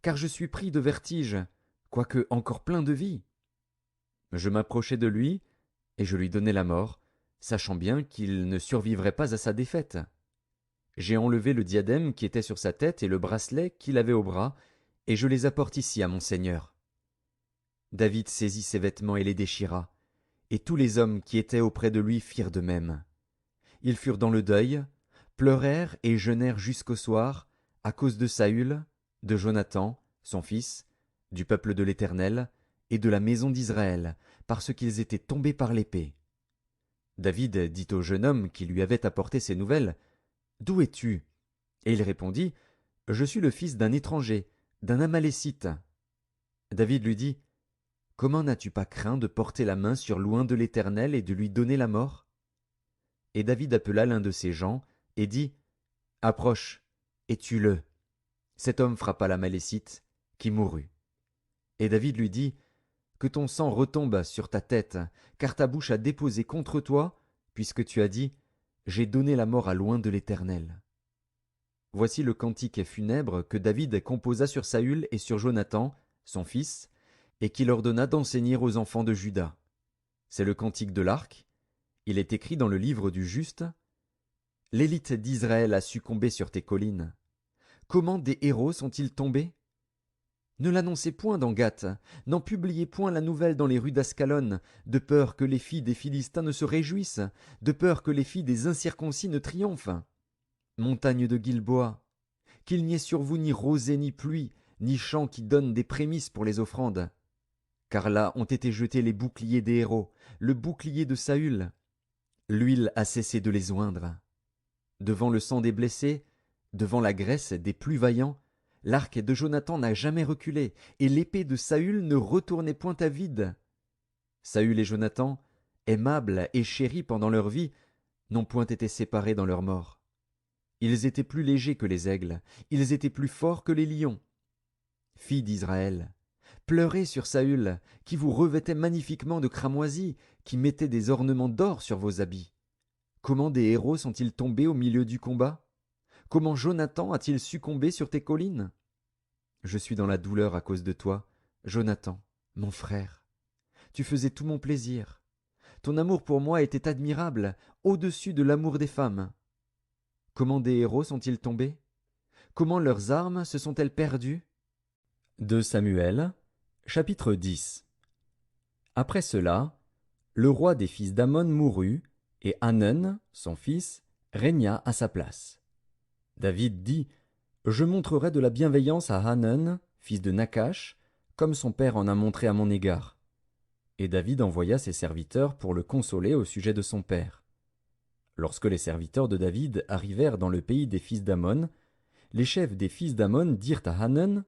car je suis pris de vertige, quoique encore plein de vie. Je m'approchai de lui, et je lui donnai la mort, sachant bien qu'il ne survivrait pas à sa défaite. J'ai enlevé le diadème qui était sur sa tête et le bracelet qu'il avait au bras, et je les apporte ici à mon seigneur. David saisit ses vêtements et les déchira, et tous les hommes qui étaient auprès de lui firent de même. Ils furent dans le deuil, pleurèrent et jeûnèrent jusqu'au soir, à cause de Saül, de Jonathan, son fils, du peuple de l'Éternel, et de la maison d'Israël, parce qu'ils étaient tombés par l'épée. David dit au jeune homme qui lui avait apporté ces nouvelles, « D'où es-tu » Et il répondit, « Je suis le fils d'un étranger, d'un Amalécite. » David lui dit, « Comment n'as-tu pas craint de porter la main sur loin de l'Éternel et de lui donner la mort » Et David appela l'un de ses gens, et dit, « Approche, et tue-le. » Cet homme frappa l'Amalécite, qui mourut. Et David lui dit, « Que ton sang retombe sur ta tête, car ta bouche a déposé contre toi, puisque tu as dit, J'ai donné la mort à loin de l'Éternel. » Voici le cantique funèbre que David composa sur Saül et sur Jonathan, son fils, et qu'il ordonna d'enseigner aux enfants de Juda. C'est le cantique de l'arc. Il est écrit dans le livre du juste. L'élite d'Israël a succombé sur tes collines. Comment des héros sont-ils tombés? Ne l'annoncez point dans Gath, n'en publiez point la nouvelle dans les rues d'Ascalon, de peur que les filles des Philistins ne se réjouissent, de peur que les filles des incirconcis ne triomphent. Montagne de Gilboa, qu'il n'y ait sur vous ni rosée ni pluie, ni champs qui donnent des prémices pour les offrandes. Car là ont été jetés les boucliers des héros, le bouclier de Saül. L'huile a cessé de les oindre. Devant le sang des blessés, devant la graisse des plus vaillants, l'arc de Jonathan n'a jamais reculé, et l'épée de Saül ne retournait point à vide. Saül et Jonathan, aimables et chéris pendant leur vie, n'ont point été séparés dans leur mort. Ils étaient plus légers que les aigles, ils étaient plus forts que les lions. Filles d'Israël, pleurez sur Saül, qui vous revêtait magnifiquement de cramoisis, qui mettait des ornements d'or sur vos habits. Comment des héros sont-ils tombés au milieu du combat? Comment Jonathan a-t-il succombé sur tes collines? Je suis dans la douleur à cause de toi, Jonathan, mon frère. Tu faisais tout mon plaisir. Ton amour pour moi était admirable, au-dessus de l'amour des femmes. Comment des héros sont-ils tombés? Comment leurs armes se sont-elles perdues? 2 Samuel, chapitre 10. Après cela, le roi des fils d'Ammon mourut, et Hanun, son fils, régna à sa place. David dit, « Je montrerai de la bienveillance à Hanun, fils de Nakash, comme son père en a montré à mon égard. » Et David envoya ses serviteurs pour le consoler au sujet de son père. Lorsque les serviteurs de David arrivèrent dans le pays des fils d'Ammon, les chefs des fils d'Ammon dirent à Hanun,